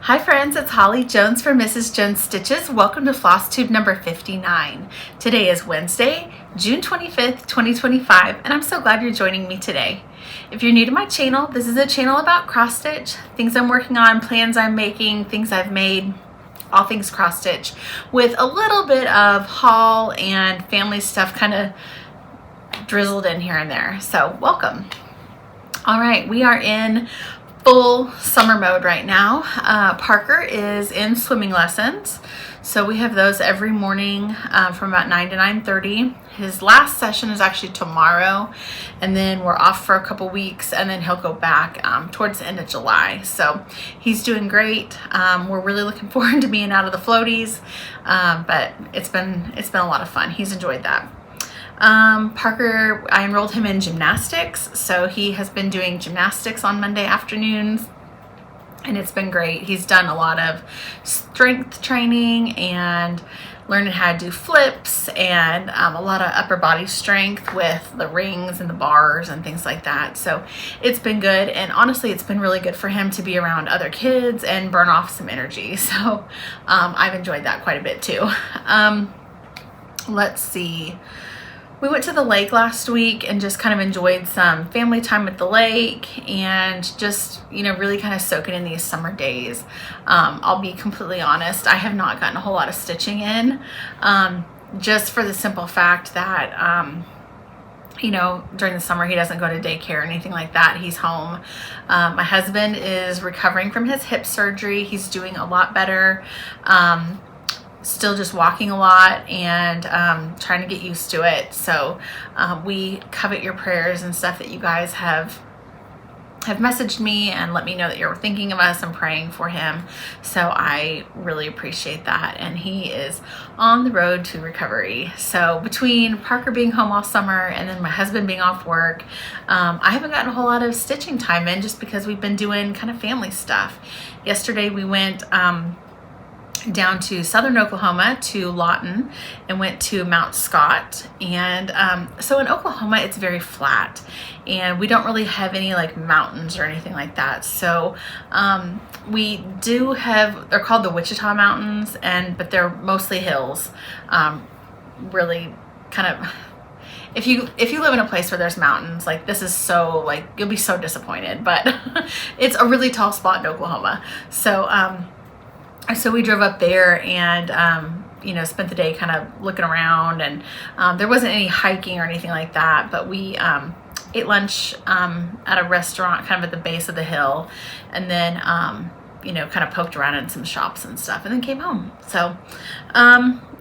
Hi friends, it's Holly Jones for Mrs. Jones Stitches. Welcome to Flosstube number 59. Today is Wednesday, June 25th, 2025, and I'm so glad you're joining me today. If you're new to my channel, this is a channel about cross stitch, things I'm working on, plans I'm making, things I've made, all things cross stitch, with a little bit of haul and family stuff kind of drizzled in here and there. So welcome. All right, we are in full summer mode right now. Parker is in swimming lessons, so we have those every morning from about 9 to 9:30. His last session is actually tomorrow, and then we're off for a couple weeks, and then he'll go back towards the end of July. So he's doing great. We're really looking forward to being out of the floaties, but it's been a lot of fun. He's enjoyed that. Parker, I enrolled him in gymnastics, so he has been doing gymnastics on Monday afternoons, and it's been great. He's done a lot of strength training and learning how to do flips and a lot of upper body strength with the rings and the bars and things like that. So it's been good, and honestly it's been really good for him to be around other kids and burn off some energy. So I've enjoyed that quite a bit too. Let's see. We went to the lake last week and just kind of enjoyed some family time at the lake and just, you know, really kind of soaking in these summer days. I'll be completely honest, I have not gotten a whole lot of stitching in, just for the simple fact that, you know, during the summer he doesn't go to daycare or anything like that. He's home. My husband is recovering from his hip surgery. He's doing a lot better. Still just walking a lot and trying to get used to it. So we covet your prayers and stuff that you guys have messaged me and let me know that you're thinking of us and praying for him. So I really appreciate that, and he is on the road to recovery. So between Parker being home all summer and then my husband being off work, I haven't gotten a whole lot of stitching time in just because we've been doing kind of family stuff. Yesterday we went down to southern Oklahoma to Lawton and went to Mount Scott. And so in Oklahoma it's very flat and we don't really have any like mountains or anything like that. So we do have, they're called the Wichita Mountains, but they're mostly hills. Really kind of, if you live in a place where there's mountains, like this is so, like, you'll be so disappointed, but it's a really tall spot in Oklahoma. So we drove up there and, you know, spent the day kind of looking around, and there wasn't any hiking or anything like that, but we ate lunch at a restaurant kind of at the base of the hill, and then, you know, kind of poked around in some shops and stuff, and then came home. So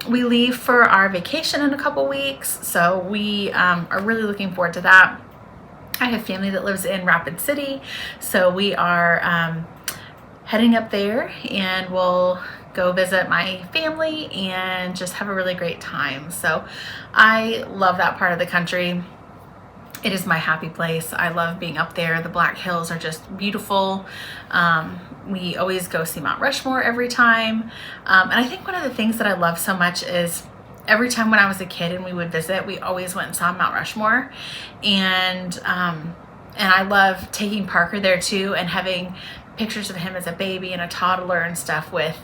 we leave for our vacation in a couple weeks, so we are really looking forward to that. I have family that lives in Rapid City, so we are heading up there, and we'll go visit my family and just have a really great time. So I love that part of the country. It is my happy place. I love being up there. The Black Hills are just beautiful. We always go see Mount Rushmore every time. And I think one of the things that I love so much is every time when I was a kid and we would visit, we always went and saw Mount Rushmore. And I love taking Parker there too and having pictures of him as a baby and a toddler and stuff with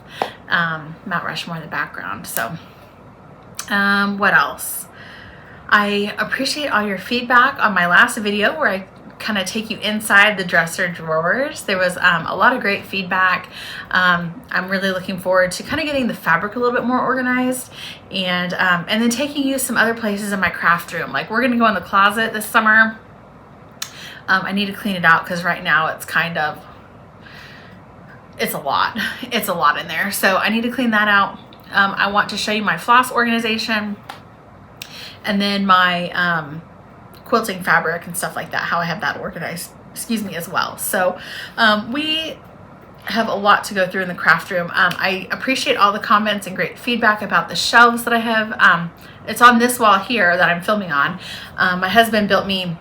Mount Rushmore in the background. So what else? I appreciate all your feedback on my last video where I kind of take you inside the dresser drawers. There was a lot of great feedback. I'm really looking forward to kind of getting the fabric a little bit more organized, and then taking you some other places in my craft room. Like, we're gonna go in the closet this summer. I need to clean it out because right now it's kind of, it's a lot in there, so I need to clean that out. I want to show you my floss organization, and then my quilting fabric and stuff like that, how I have that organized, excuse me, as well. So we have a lot to go through in the craft room. I appreciate all the comments and great feedback about the shelves that I have. It's on this wall here that I'm filming on. My husband built me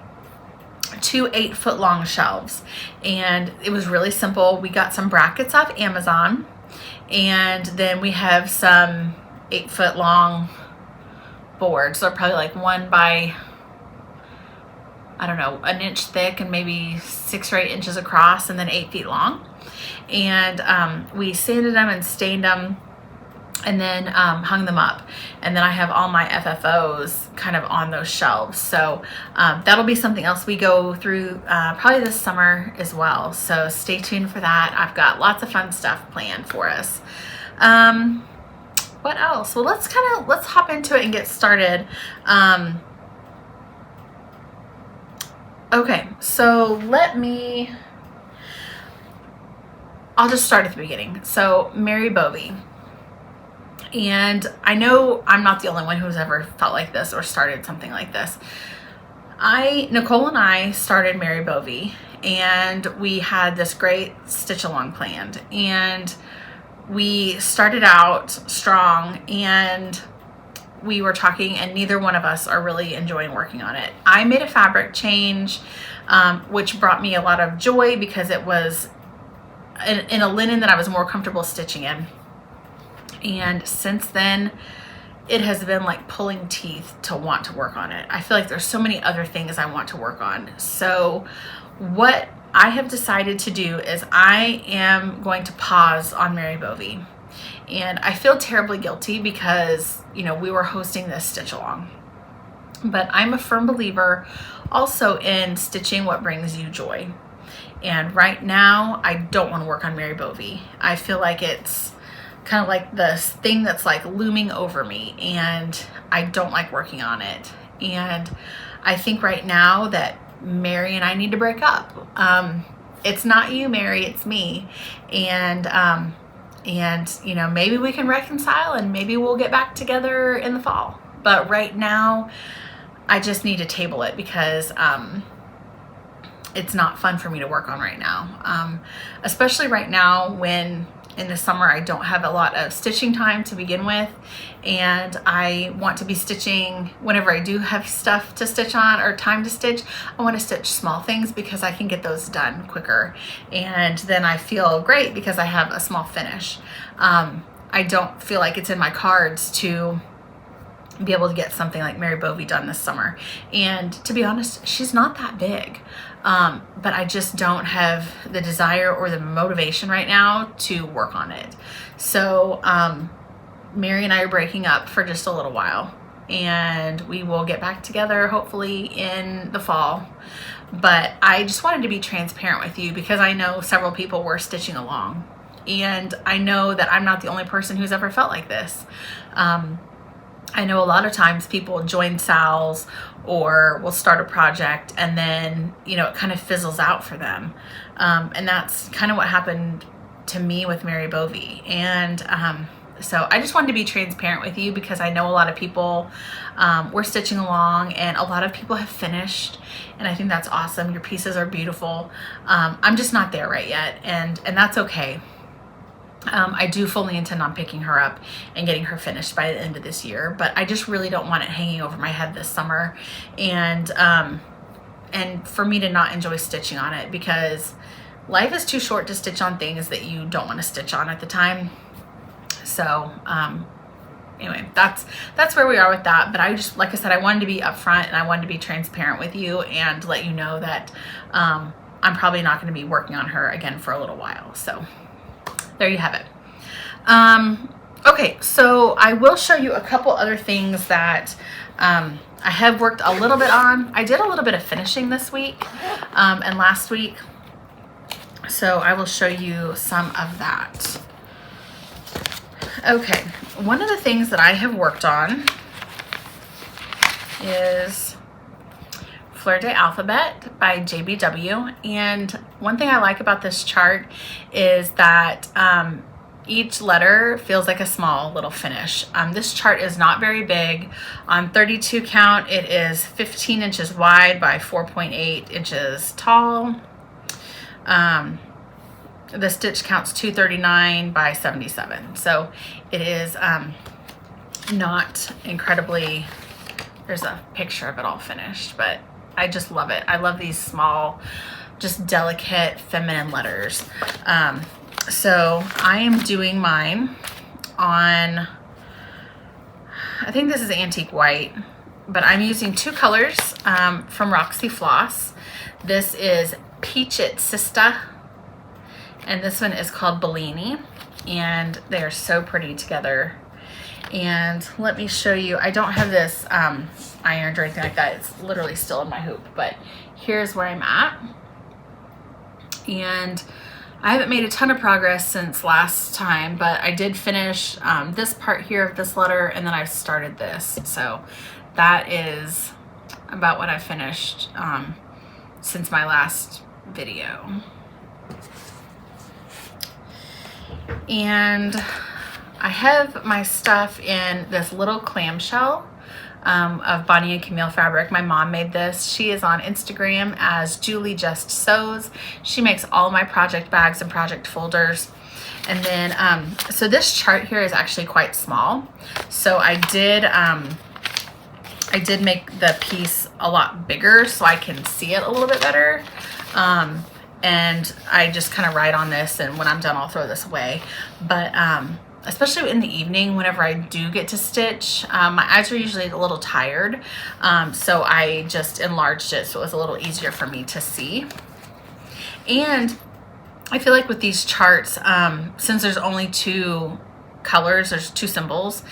2 8-foot long shelves, and it was really simple. We got some brackets off Amazon, and then we have some 8-foot long boards. They're probably like 1 by I don't know, an inch thick and maybe 6 or 8 inches across and then 8 feet long. And we sanded them and stained them and then hung them up. And then I have all my FFOs kind of on those shelves. So that'll be something else we go through probably this summer as well. So stay tuned for that. I've got lots of fun stuff planned for us. What else? Well, let's hop into it and get started. Okay, so I'll just start at the beginning. So Mary Bovee. And I know I'm not the only one who's ever felt like this or started something like this. Nicole and I started Mary Bovee, and we had this great stitch along planned, and we started out strong, and we were talking, and neither one of us are really enjoying working on it. I made a fabric change, which brought me a lot of joy because it was in a linen that I was more comfortable stitching in. And since then, it has been like pulling teeth to want to work on it. I feel like there's so many other things I want to work on. So what I have decided to do is I am going to pause on Mary Bovee. And I feel terribly guilty because, you know, we were hosting this stitch along. But I'm a firm believer also in stitching what brings you joy. And right now, I don't want to work on Mary Bovee. I feel like it's kind of like this thing that's like looming over me, and I don't like working on it. And I think right now that Mary and I need to break up. It's not you, Mary, it's me. And you know, maybe we can reconcile and maybe we'll get back together in the fall. But right now, I just need to table it because it's not fun for me to work on right now. Especially right now when in the summer I don't have a lot of stitching time to begin with, and I want to be stitching whenever I do have stuff to stitch on or time to stitch. I want to stitch small things because I can get those done quicker, and then I feel great because I have a small finish. I don't feel like it's in my cards to be able to get something like Mary Bovee done this summer. And to be honest, she's not that big. But I just don't have the desire or the motivation right now to work on it. So Mary and I are breaking up for just a little while, and we will get back together hopefully in the fall. But I just wanted to be transparent with you because I know several people were stitching along, and I know that I'm not the only person who's ever felt like this. I know a lot of times people join SALs or will start a project and then, you know, it kind of fizzles out for them. And that's kind of what happened to me with Mary Bovee. And so I just wanted to be transparent with you because I know a lot of people were stitching along, and a lot of people have finished, and I think that's awesome. Your pieces are beautiful. I'm just not there right yet, and that's okay. I do fully intend on picking her up and getting her finished by the end of this year, but I just really don't want it hanging over my head this summer, and for me to not enjoy stitching on it because life is too short to stitch on things that you don't want to stitch on at the time. So anyway, that's where we are with that. But I just, like I said, I wanted to be upfront and I wanted to be transparent with you and let you know that I'm probably not going to be working on her again for a little while. So there you have it. Okay, so I will show you a couple other things that I have worked a little bit on. I did a little bit of finishing this week and last week, so I will show you some of that. Okay, one of the things that I have worked on is Fleur de Alphabet by JBW, and one thing I like about this chart is that each letter feels like a small little finish. This chart is not very big. On 32 count, it is 15 inches wide by 4.8 inches tall. The stitch count's 239 by 77. So it is not incredibly, there's a picture of it all finished, but I just love it. I love these small, just delicate feminine letters. So I am doing mine on, I think this is antique white, but I'm using two colors from Roxy Floss. This is Peach It Sista, and this one is called Bellini, and they are so pretty together. And let me show you, I don't have this ironed or anything like that. It's literally still in my hoop, but here's where I'm at. And I haven't made a ton of progress since last time, but I did finish this part here of this letter, and then I started this. So that is about what I finished since my last video. And I have my stuff in this little clamshell of Bonnie and Camille fabric. My mom made this. She is on Instagram as Julie Just Sews. She makes all my project bags and project folders. And then, so this chart here is actually quite small. So I did make the piece a lot bigger so I can see it a little bit better. And I just kind of write on this, and when I'm done, I'll throw this away. But, especially in the evening, whenever I do get to stitch, my eyes are usually a little tired. So I just enlarged it so it was a little easier for me to see. And I feel like with these charts, since there's only two colors, there's two symbols,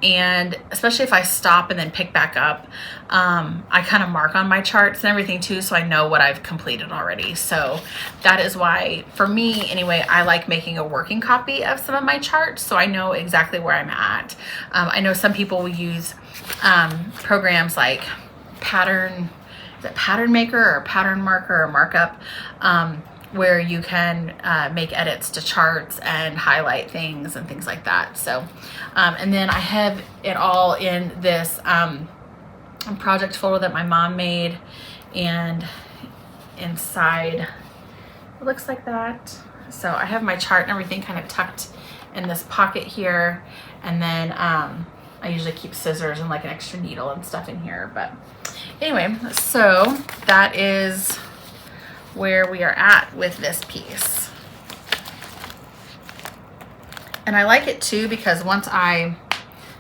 and especially if I stop and then pick back up, I kind of mark on my charts and everything too, so I know what I've completed already. So that is why, for me anyway, I like making a working copy of some of my charts so I know exactly where I'm at. I know some people will use programs like Pattern Maker or Pattern Marker or Markup, where you can make edits to charts and highlight things and things like that. So, and then I have it all in this project folder that my mom made, and inside it looks like that. So I have my chart and everything kind of tucked in this pocket here, and then I usually keep scissors and like an extra needle and stuff in here. But anyway, so that is where we are at with this piece. And I like it too because once I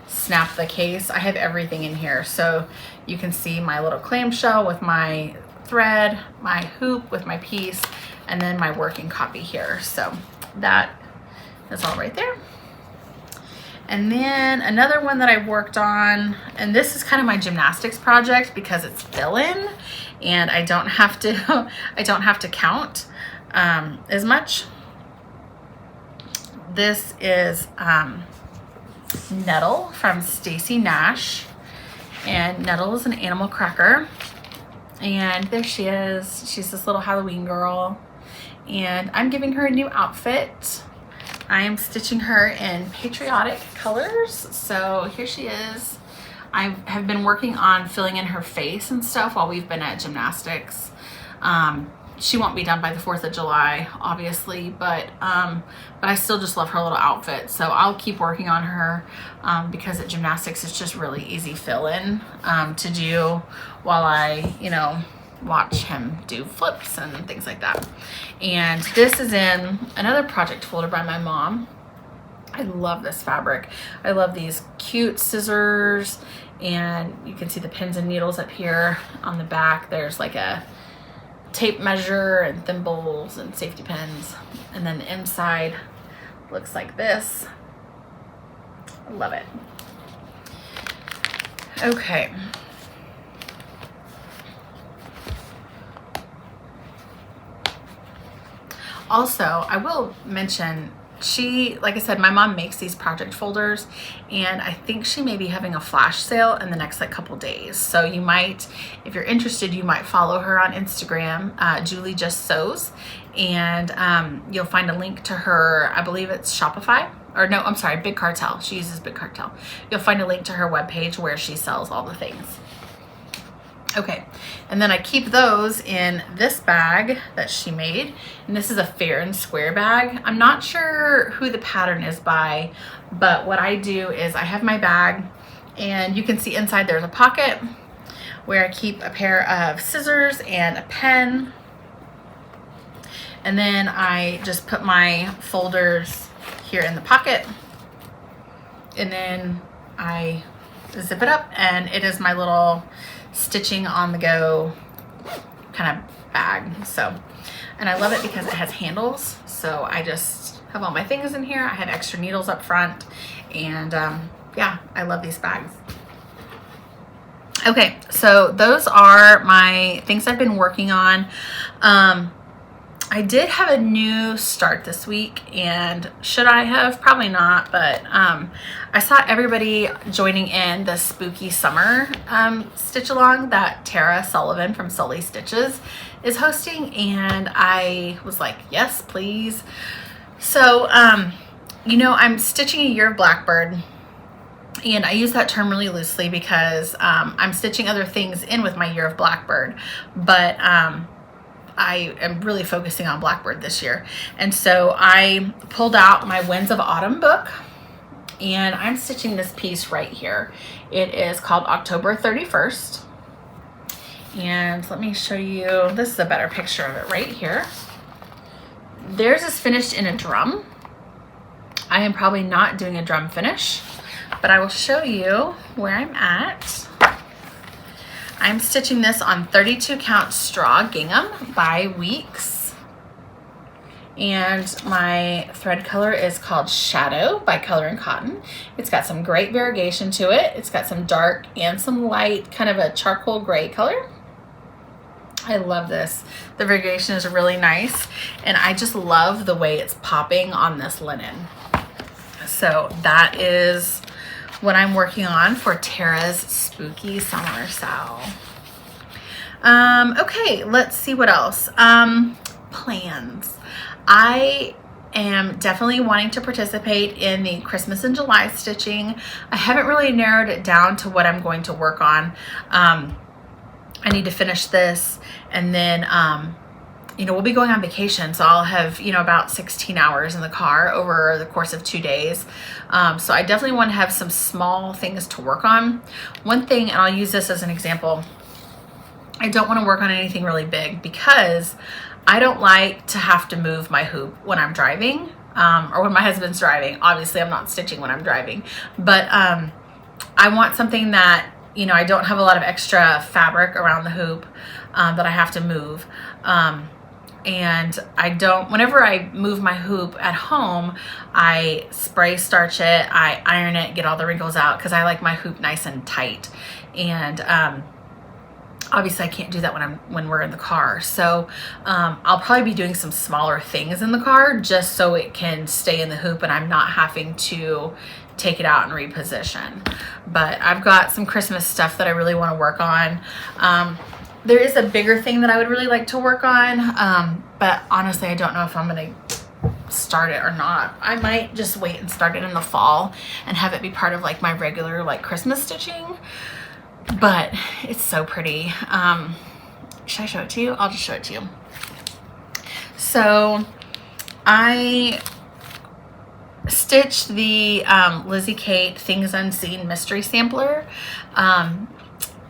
snap the case, I have everything in here. So you can see my little clamshell with my thread, my hoop with my piece, and then my working copy here. So that is all right there. And then another one that I worked on, and this is kind of my gymnastics project because it's fill-in and I don't have to count as much. This is Nettle from Stacy Nash, and Nettle is an animal cracker, and there she is. She's this little Halloween girl, and I'm giving her a new outfit. I am stitching her in patriotic colors. So here she is. I have been working on filling in her face and stuff while we've been at gymnastics. She won't be done by the 4th of July, obviously, but I still just love her little outfit. So I'll keep working on her because at gymnastics it's just really easy fill-in to do while I, watch him do flips and things like that. And this is in another project folder by my mom. I love this fabric. I love these cute scissors, and you can see the pins and needles up here on the back. There's like a tape measure and thimbles and safety pins, and then the inside looks like this. I love it. Okay. Also, I will mention, like I said, my mom makes these project folders, and I think she may be having a flash sale in the next couple days. So you might, if you're interested, you might follow her on Instagram, Julie Just Sews, and you'll find a link to her, I believe it's Shopify, or no, I'm sorry, Big Cartel. She uses Big Cartel. You'll find a link to her webpage where she sells all the things. Okay, and then I keep those in this bag that she made, and this is a fair and square bag. I'm not sure who the pattern is by, but what I do is I have my bag, and you can see inside there's a pocket where I keep a pair of scissors and a pen, and then I just put my folders here in the pocket, and then I zip it up, and it is my little stitching on the go kind of bag. So, and I love it because it has handles. So I just have all my things in here. I have extra needles up front, and yeah, I love these bags. Okay, so those are my things I've been working on. I did have a new start this week, and should I have? Probably not, but I saw everybody joining in the spooky summer stitch along that Tara Sullivan from Sully Stitches is hosting, and I was like, yes, please. So, you know, I'm stitching a year of Blackbird, and I use that term really loosely because I'm stitching other things in with my year of Blackbird, but I am really focusing on Blackbird this year. And so I pulled out my Winds of Autumn book, and I'm stitching this piece right here. It is called October 31st. And let me show you, this is a better picture of it right here. Theirs is finished in a drum. I am probably not doing a drum finish, but I will show you where I'm at. I'm stitching this on 32 count Straw Gingham by Weeks. And my thread color is called Shadow by Color and Cotton. It's got some great variegation to it. It's got some dark and some light, kind of a charcoal gray color. I love this. The variegation is really nice, and I just love the way it's popping on this linen. So that is what I'm working on for Tara's spooky summer sale. Okay, let's see what else. Plans. I am definitely wanting to participate in the Christmas in July stitching. I haven't really narrowed it down to what I'm going to work on. I need to finish this, and then you know, we'll be going on vacation, so I'll have, you know, about 16 hours in the car over the course of 2 days. So I definitely want to have some small things to work on. One thing, and I'll use this as an example, I don't want to work on anything really big because I don't like to have to move my hoop when I'm driving, or when my husband's driving. Obviously, I'm not stitching when I'm driving, but I want something that, you know, I don't have a lot of extra fabric around the hoop that I have to move. And I don't, whenever I move my hoop at home, I spray starch it, I iron it, get all the wrinkles out, because I like my hoop nice and tight. And obviously I can't do that when we're in the car. So I'll probably be doing some smaller things in the car just so it can stay in the hoop and I'm not having to take it out and reposition. But I've got some Christmas stuff that I really want to work on. There is a bigger thing that I would really like to work on, but honestly, I don't know if I'm going to start it or not. I might just wait and start it in the fall and have it be part of like my regular like Christmas stitching, but it's so pretty. Should I show it to you? I'll just show it to you. So I stitched the Lizzie Kate Things Unseen mystery sampler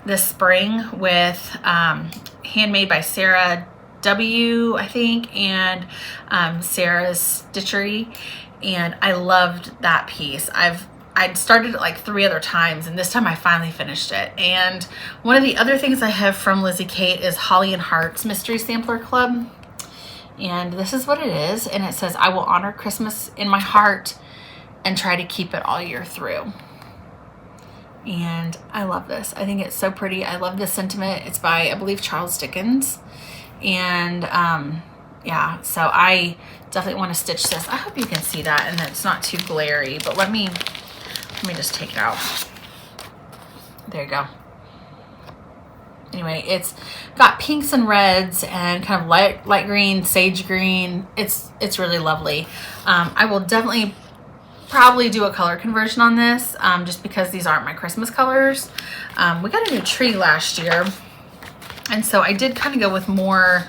this spring with handmade by Sarah W, I think, and Sarah's Stitchery, and I loved that piece. I'd started it like 3 other times, and this time I finally finished it. And one of the other things I have from Lizzie Kate is Holly and Heart's Mystery Sampler Club, and this is what it is, and it says, "I will honor Christmas in my heart and try to keep it all year through." And I love this. I think it's so pretty. I love this sentiment. It's by, I believe, Charles Dickens. And yeah, so I definitely want to stitch this. I hope you can see that and that it's not too glary, but let me just take it out. There you go. Anyway, it's got pinks and reds and kind of light green, sage green. It's really lovely. I will definitely probably do a color conversion on this, just because these aren't my Christmas colors. We got a new tree last year, and so I did kind of go with more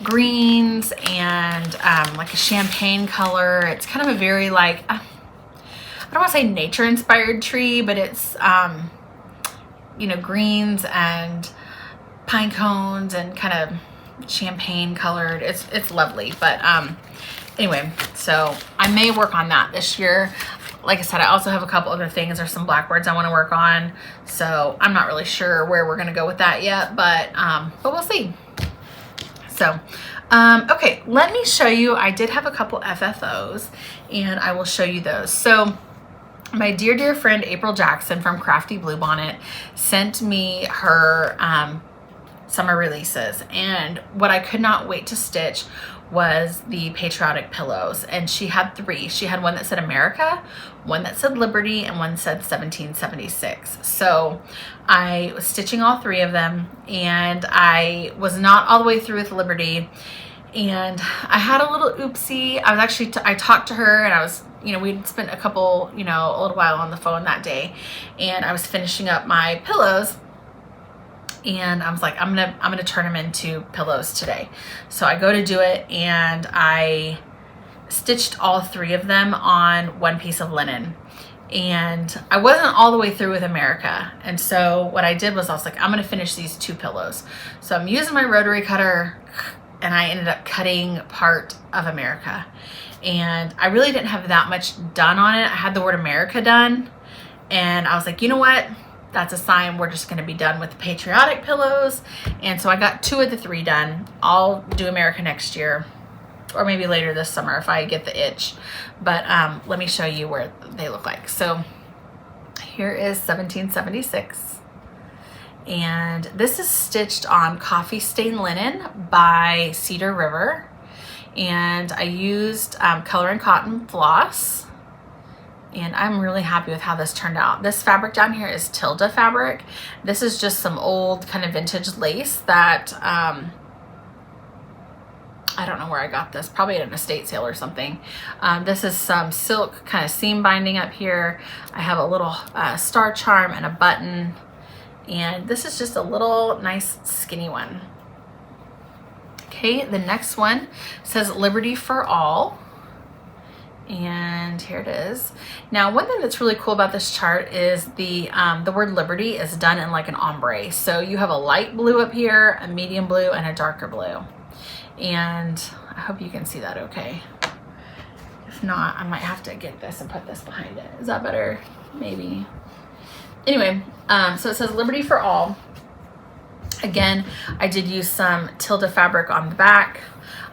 greens and like a champagne color. It's kind of a very like, I don't want to say nature inspired tree, but it's you know, greens and pine cones and kind of champagne colored. It's lovely. But anyway, so I may work on that this year. like I said, I also have a couple other things. There's some blackbirds I want to work on. So I'm not really sure where we're going to go with that yet, but we'll see. So, okay, let me show you. I did have a couple FFOs and I will show you those. So my dear friend, April Jackson from Crafty Bluebonnet sent me her summer releases. And what I could not wait to stitch was the patriotic pillows. And she had 3. She had one that said America, one that said Liberty, and one said 1776. So I was stitching all 3 of them, and I was not all the way through with Liberty. And I had a little oopsie. I was actually, I talked to her, and I was, you know, we'd spent a little while on the phone that day, and I was finishing up my pillows. And I was like, I'm gonna turn them into pillows today. So I go to do it, and I stitched all 3 of them on one piece of linen. And I wasn't all the way through with America. And so what I did was I was like, I'm gonna finish these 2 pillows. So I'm using my rotary cutter, and I ended up cutting part of America. And I really didn't have that much done on it. I had the word America done, and I was like, you know what? That's a sign we're just going to be done with the patriotic pillows. And so I got 2 of the 3 done. I'll do America next year, or maybe later this summer if I get the itch. But let me show you where they look like. So here is 1776. And this is stitched on coffee stain linen by Cedar River. And I used color and cotton floss. And I'm really happy with how this turned out. This fabric down here is Tilda fabric. This is just some old kind of vintage lace that, I don't know where I got this, probably at an estate sale or something. This is some silk kind of seam binding up here. I have a little star charm and a button. And this is just a little nice skinny one. Okay, the next one says Liberty for All. And here it is. Now, one thing that's really cool about this chart is the word Liberty is done in like an ombre. So you have a light blue up here, a medium blue, and a darker blue. And I hope you can see that okay. If not, I might have to get this and put this behind it. Is that better? Maybe. Anyway, so it says Liberty for All. Again, I did use some Tilda fabric on the back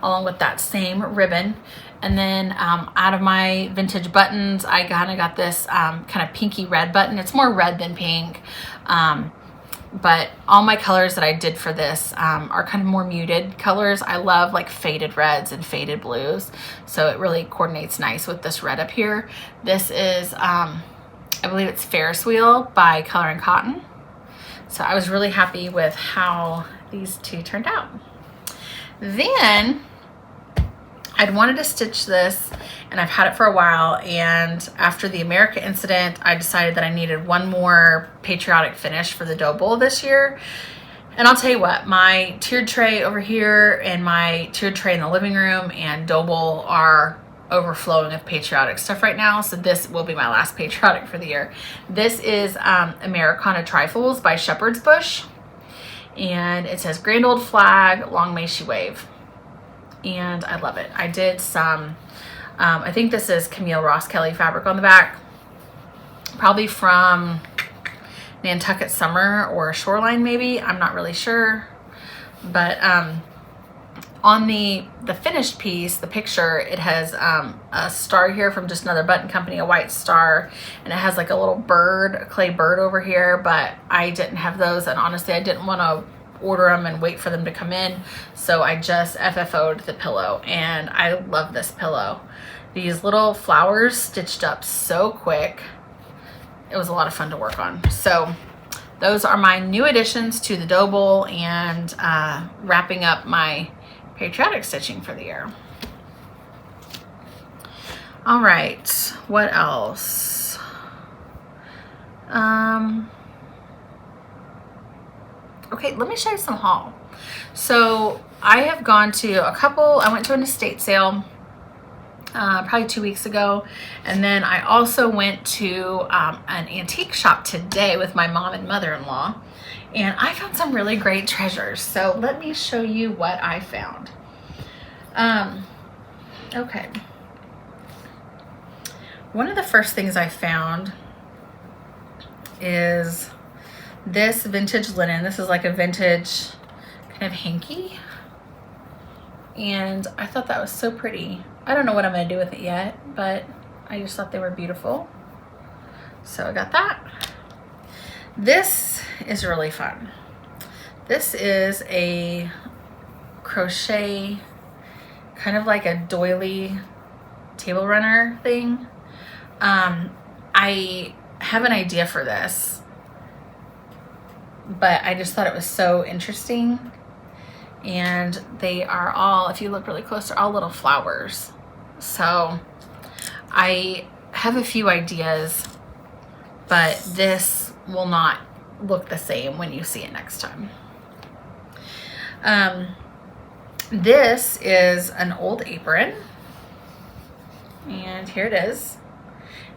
along with that same ribbon. And then out of my vintage buttons, I kind of got this kind of pinky red button. It's more red than pink. But all my colors that I did for this are kind of more muted colors. I love like faded reds and faded blues. So it really coordinates nice with this red up here. This is, I believe it's Ferris Wheel by Color and Cotton. So I was really happy with how these 2 turned out. Then I'd wanted to stitch this, and I've had it for a while, and after the America incident, I decided that I needed one more patriotic finish for the dough bowl this year. And I'll tell you what, my tiered tray over here and my tiered tray in the living room and dough bowl are overflowing with patriotic stuff right now, so this will be my last patriotic for the year. This is Americana Trifles by Shepherd's Bush, and it says Grand Old Flag, Long May She Wave. And I love it. I did some, I think this is Camille Ross Kelly fabric on the back, probably from Nantucket Summer or Shoreline maybe, I'm not really sure. But on the finished piece, the picture, it has a star here from just another button company, a white star, and it has like a little bird, a clay bird over here, but I didn't have those, and honestly I didn't want to order them and wait for them to come in, so I just FFO'd the pillow, and I love this pillow. These little flowers stitched up so quick. It was a lot of fun to work on. So those are my new additions to the dough bowl, and wrapping up my patriotic stitching for the year. All right, what else? Okay, let me show you some haul. So I have gone to I went to an estate sale probably 2 weeks ago, and then I also went to an antique shop today with my mom and mother-in-law, and I found some really great treasures. So let me show you what I found. Okay. one of the first things I found is this vintage linen. This is like a vintage kind of hanky. And I thought that was so pretty. I don't know what I'm gonna do with it yet, but I just thought they were beautiful. So I got that. This is really fun. This is a crochet, kind of like a doily table runner thing. I have an idea for this, but I just thought it was so interesting. And they are all, if you look really close, they're all little flowers. So I have a few ideas, but this will not look the same when you see it next time. This is an old apron, and here it is.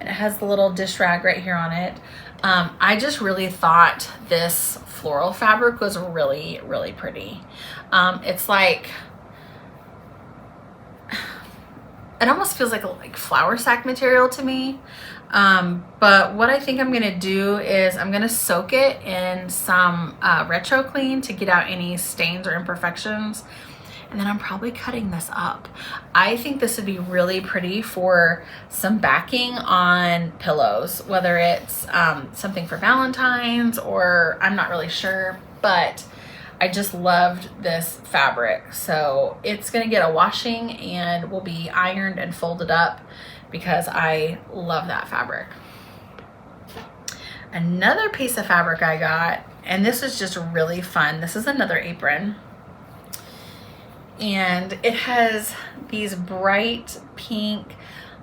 And it has the little dish rag right here on it. I just really thought this floral fabric was really, really pretty. It's like, it almost feels like flour sack material to me. But what I think I'm gonna do is I'm gonna soak it in some retro clean to get out any stains or imperfections. And then I'm probably cutting this up. I think this would be really pretty for some backing on pillows, whether it's something for Valentine's or I'm not really sure, but I just loved this fabric. So it's gonna get a washing and will be ironed and folded up because I love that fabric. Another piece of fabric I got, and this is just really fun. This is another apron. And it has these bright pink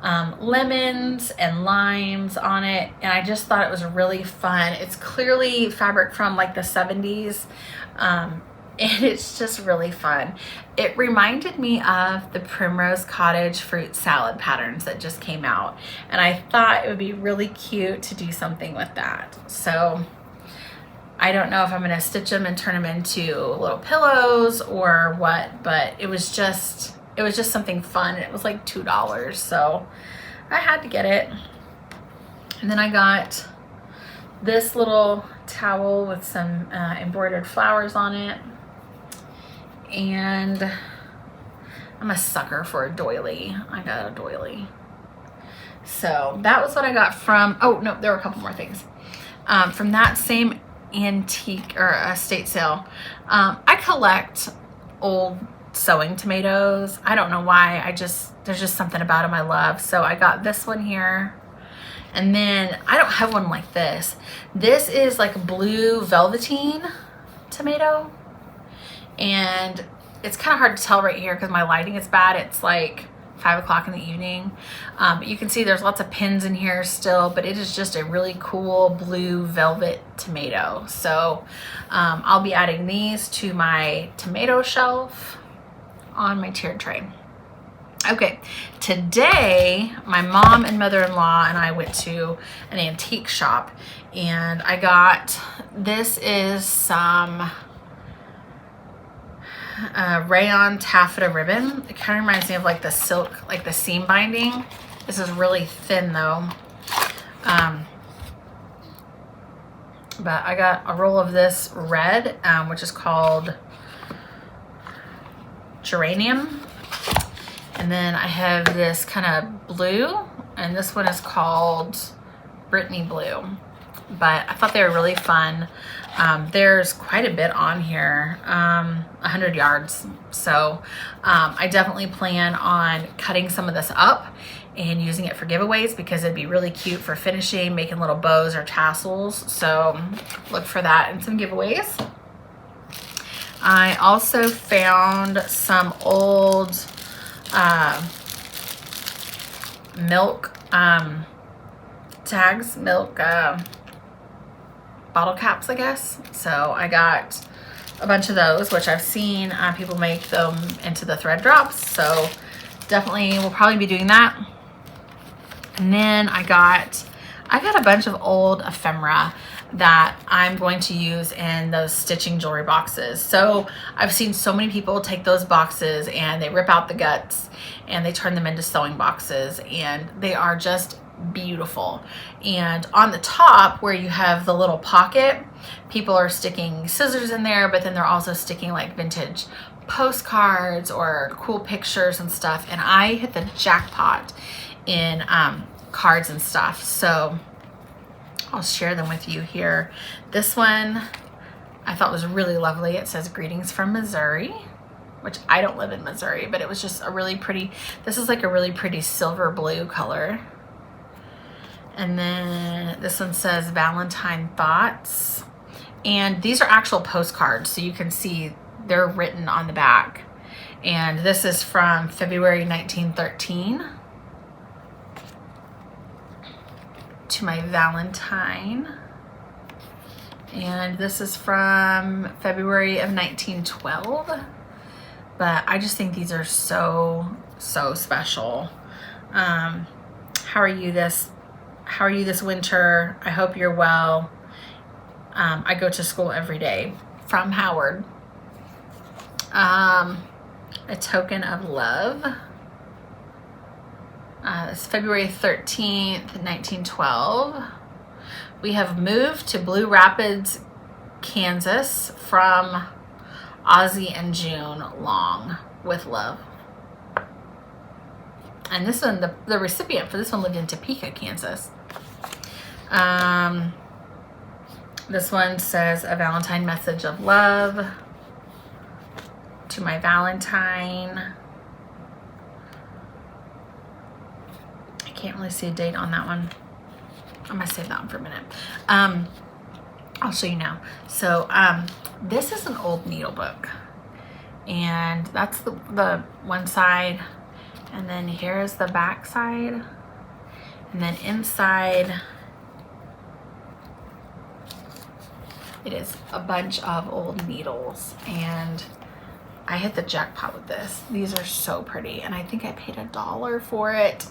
lemons and limes on it, and I just thought it was really fun. It's clearly fabric from like the 70s, and it's just really fun. It reminded me of the Primrose Cottage fruit salad patterns that just came out, and I thought it would be really cute to do something with that. So I don't know if I'm gonna stitch them and turn them into little pillows or what, but it was just something fun. It was like $2, so I had to get it. And then I got this little towel with some embroidered flowers on it. And I'm a sucker for a doily. I got a doily. So that was what I got from, oh no, there were a couple more things. From that same antique or estate sale. I collect old sewing tomatoes. I don't know why. There's just something about them I love. So I got this one here. And then I don't have one like this. This is like a blue velveteen tomato. And it's kind of hard to tell right here because my lighting is bad. It's like 5 o'clock in the evening. But you can see there's lots of pins in here still, but it is just a really cool blue velvet tomato. So I'll be adding these to my tomato shelf on my tiered tray. Okay, today my mom and mother-in-law and I went to an antique shop, and I got, this is some rayon taffeta ribbon. It kind of reminds me of like the silk, like the seam binding. This is really thin though. But I got a roll of this red, which is called geranium. And then I have this kind of blue, and this one is called Brittany blue. But I thought they were really fun. There's quite a bit on here, 100 yards. So I definitely plan on cutting some of this up and using it for giveaways because it'd be really cute for finishing, making little bows or tassels. So look for that in some giveaways. I also found some old milk tags, milk bottle caps, I guess. So I got a bunch of those, which I've seen people make them into the thread drops. So definitely will probably be doing that. And then I got a bunch of old ephemera that I'm going to use in those stitching jewelry boxes. So I've seen so many people take those boxes and they rip out the guts and they turn them into sewing boxes, and they are just beautiful. And on the top where you have the little pocket, people are sticking scissors in there, but then they're also sticking like vintage postcards or cool pictures and stuff. And I hit the jackpot in cards and stuff, so I'll share them with you here. This one I thought was really lovely. It says greetings from Missouri, which I don't live in Missouri, but it was just a really pretty, this is like a really pretty silver blue color. And then this one says Valentine Thoughts. And these are actual postcards, so you can see they're written on the back. And this is from February 1913 to my Valentine. And this is from February of 1912. But I just think these are so special. How are you this winter? I hope you're well. I go to school every day. From Howard. A token of love. It's February 13th, 1912. We have moved to Blue Rapids, Kansas from Ozzy and June Long, with love. And this one, the recipient for this one lived in Topeka, Kansas. This one says a Valentine message of love to my Valentine. I can't really see a date on that one. I'm gonna save that one for a minute. I'll show you now. So this is an old needle book, and that's the one side, and then here's the back side, and then inside it is a bunch of old needles, and I hit the jackpot with this. These are so pretty, and I think I paid $1 for it.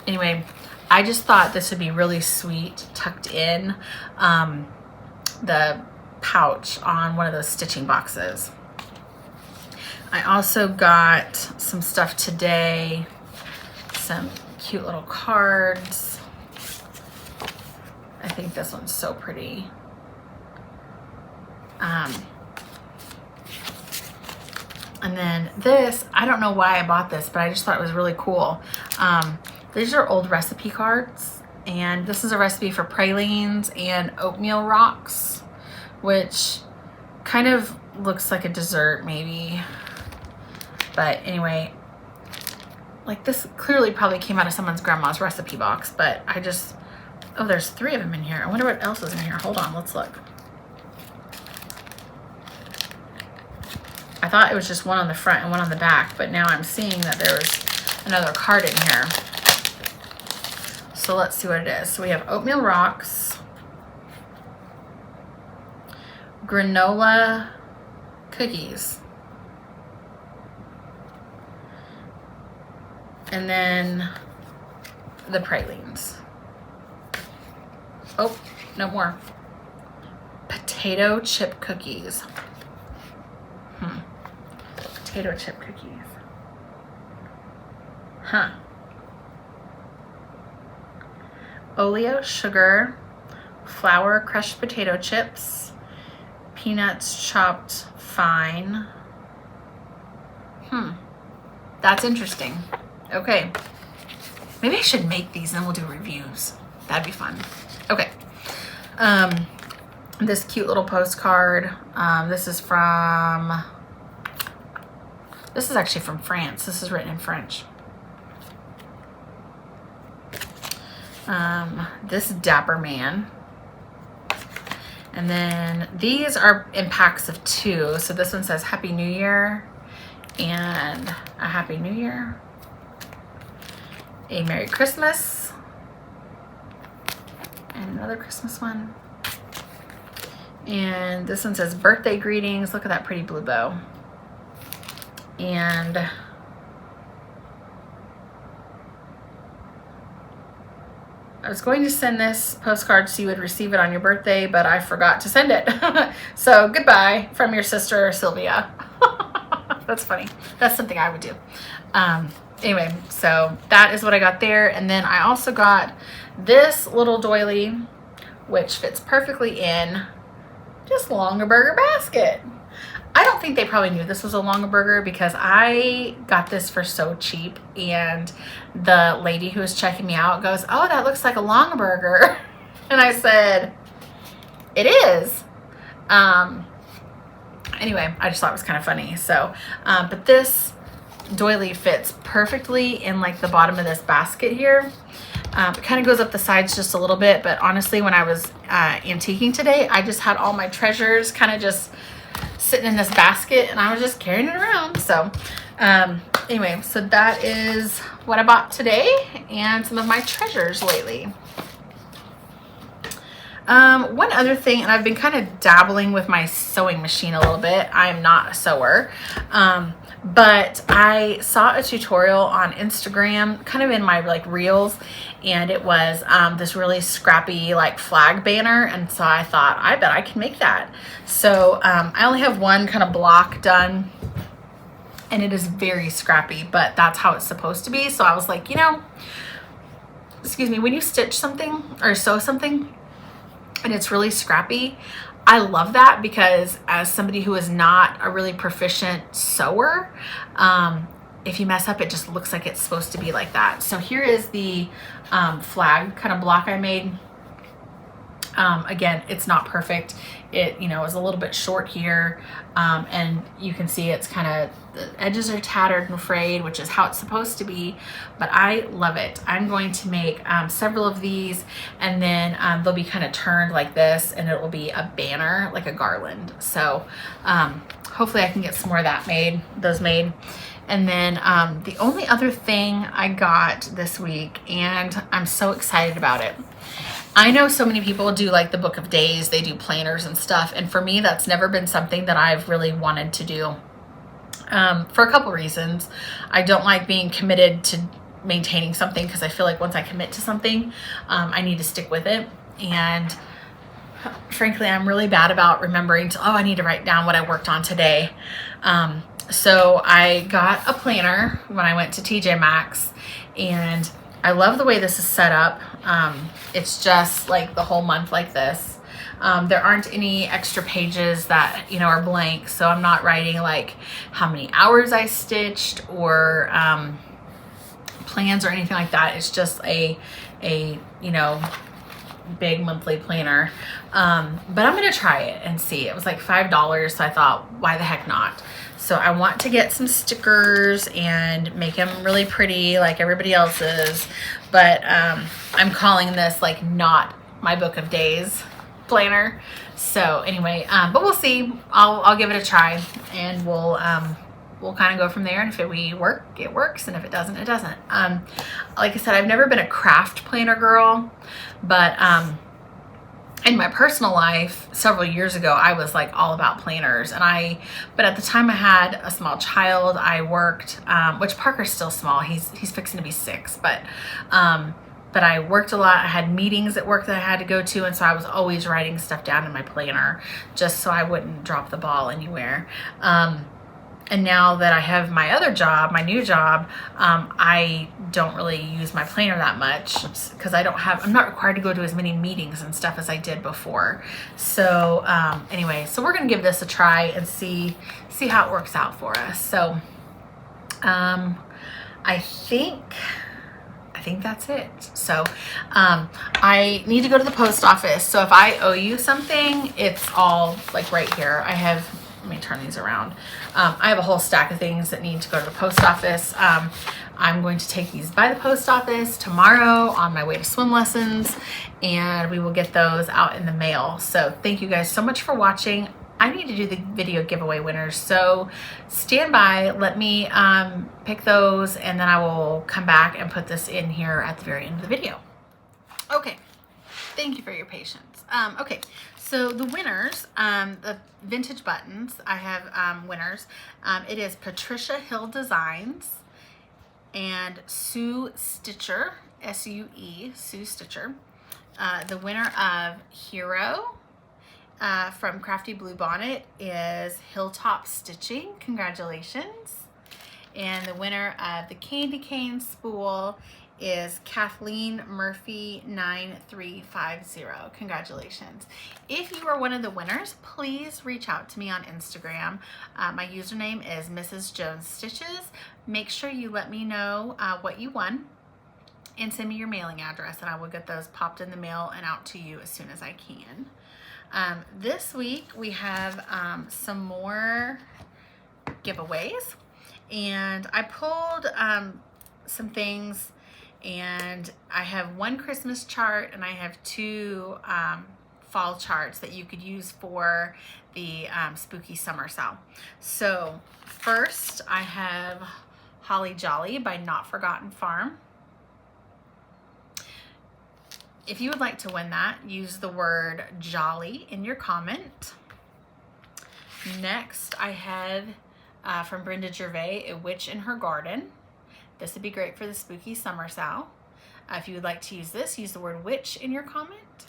Anyway, I just thought this would be really sweet tucked in the pouch on one of those stitching boxes. I also got some stuff today, some cute little cards. I think this one's so pretty. And then this, I don't know why I bought this, but I just thought it was really cool. These are old recipe cards, and this is a recipe for pralines and oatmeal rocks, which kind of looks like a dessert maybe. But anyway, like this clearly probably came out of someone's grandma's recipe box, but I just, oh, there's 3 of them in here. I wonder what else is in here. Hold on, let's look. I thought it was just one on the front and one on the back, but now I'm seeing that there's another card in here. So let's see what it is. So we have oatmeal rocks, granola cookies, and then the pralines. Oh, no more. Potato chip cookies. Potato chip cookies. Huh. Oleo, sugar, flour, crushed potato chips, peanuts chopped fine. That's interesting. Okay. Maybe I should make these and then we'll do reviews. That'd be fun. Okay. This cute little postcard. This is actually from France. This is written in French. This dapper man. And then these are in packs of 2. So this one says Happy New Year and a Happy New Year. A Merry Christmas. And another Christmas one. And this one says birthday greetings. Look at that pretty blue bow. And I was going to send this postcard so you would receive it on your birthday, but I forgot to send it. So goodbye from your sister, Sylvia. That's funny. That's something I would do. Anyway, so that is what I got there. And then I also got this little doily, which fits perfectly in this Longaberger basket. I don't think they probably knew this was a Longaberger because I got this for so cheap, and the lady who was checking me out goes, "Oh, that looks like a Longaberger." And I said, "It is." Anyway, I just thought it was kind of funny. So, but this doily fits perfectly in like the bottom of this basket here. It kind of goes up the sides just a little bit, but honestly, when I was antiquing today, I just had all my treasures kind of just sitting in this basket, and I was just carrying it around. So anyway, so that is what I bought today and some of my treasures lately. One other thing, and I've been kind of dabbling with my sewing machine a little bit. I'm not a sewer, but I saw a tutorial on Instagram, kind of in my like reels, and it was this really scrappy like flag banner, and so I thought, I bet I can make that. So I only have one kind of block done, and it is very scrappy, but that's how it's supposed to be. So I was like, you know, excuse me, when you stitch something or sew something and it's really scrappy, I love that, because as somebody who is not a really proficient sewer, if you mess up, it just looks like it's supposed to be like that. So here is the flag kind of block I made. Again, it's not perfect. It, you know, is a little bit short here, and you can see it's kind of, the edges are tattered and frayed, which is how it's supposed to be, but I love it. I'm going to make several of these, and then they'll be kind of turned like this, and it will be a banner, like a garland. So hopefully I can get some more of that made, those made. And then the only other thing I got this week, and I'm so excited about it. I know so many people do like the book of days, they do planners and stuff. And for me, that's never been something that I've really wanted to do for a couple reasons. I don't like being committed to maintaining something, because I feel like once I commit to something, I need to stick with it. And frankly, I'm really bad about remembering to, oh, I need to write down what I worked on today. So I got a planner when I went to TJ Maxx, and I love the way this is set up. It's just like the whole month like this. There aren't any extra pages that, you know, are blank. So I'm not writing like how many hours I stitched or plans or anything like that. It's just a you know, big monthly planner. But I'm going to try it and see. It was like $5. So I thought, why the heck not? So I want to get some stickers and make them really pretty like everybody else's. But I'm calling this like not my book of days planner. So anyway, but we'll see. I'll give it a try, and we'll kind of go from there. And if it works, and if it doesn't, it doesn't. Like I said, I've never been a craft planner girl, but in my personal life, several years ago, I was like all about planners, but at the time I had a small child. I worked, which Parker's still small. He's fixing to be 6, but I worked a lot. I had meetings at work that I had to go to, and so I was always writing stuff down in my planner just so I wouldn't drop the ball anywhere. And now that I have my other job, my new job, I don't really use my planner that much, because I'm not required to go to as many meetings and stuff as I did before. So anyway, so we're gonna give this a try and see how it works out for us. So I think that's it. So I need to go to the post office. So if I owe you something, it's all like right here. Let me turn these around. I have a whole stack of things that need to go to the post office. I'm going to take these by the post office tomorrow on my way to swim lessons, and we will get those out in the mail. So thank you guys so much for watching. I need to do the video giveaway winners, so stand by. Let me pick those, and then I will come back and put this in here at the very end of the video. Okay, thank you for your patience. Okay, so the winners, the vintage buttons, I have winners. It is Patricia Hill Designs and Sue Stitcher, S-U-E, Sue Stitcher. The winner of Hero from Crafty Bluebonnet is Hilltop Stitching. Congratulations. And the winner of the Candy Cane Spool is Kathleen Murphy 9350. Congratulations. If you are one of the winners, please reach out to me on Instagram. My username is Mrs. Jones Stitches. Make sure you let me know what you won and send me your mailing address, and I will get those popped in the mail and out to you as soon as I can. This week we have some more giveaways, and I pulled some things, and I have one Christmas chart and I have two fall charts that you could use for the spooky summer sale. So first I have Holly Jolly by Not Forgotten Farm. If you would like to win that, use the word jolly in your comment. Next, I had from Brenda Gervais, A Witch in Her Garden. This would be great for the spooky summer sale. If you would like to use this, use the word witch in your comment.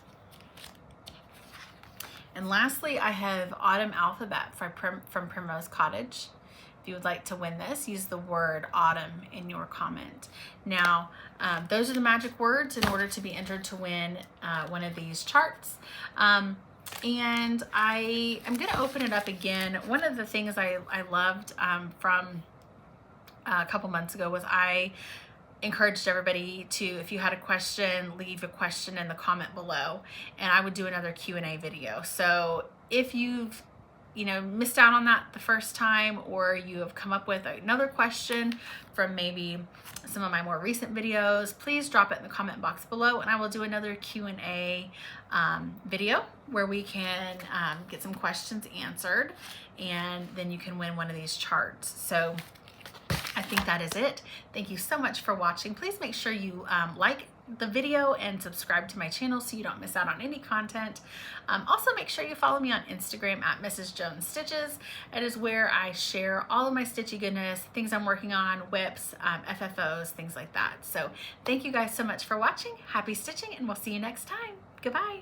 And lastly, I have Autumn Alphabet from Primrose Cottage. If you would like to win this, use the word autumn in your comment. Now, those are the magic words in order to be entered to win one of these charts. And I am going to open it up again. One of the things I loved from a couple months ago was I encouraged everybody to, if you had a question, leave a question in the comment below, and I would do another Q&A video. So if you've missed out on that the first time, or you have come up with another question from maybe some of my more recent videos, please drop it in the comment box below, and I will do another Q&A video where we can get some questions answered, and then you can win one of these charts. So I think that is it. Thank you so much for watching. Please make sure you like the video and subscribe to my channel so you don't miss out on any content. Also, make sure you follow me on Instagram at Mrs. Jones Stitches. It is where I share all of my stitchy goodness, things I'm working on, whips, FFOs, things like that. So thank you guys so much for watching. Happy stitching, and we'll see you next time. Goodbye.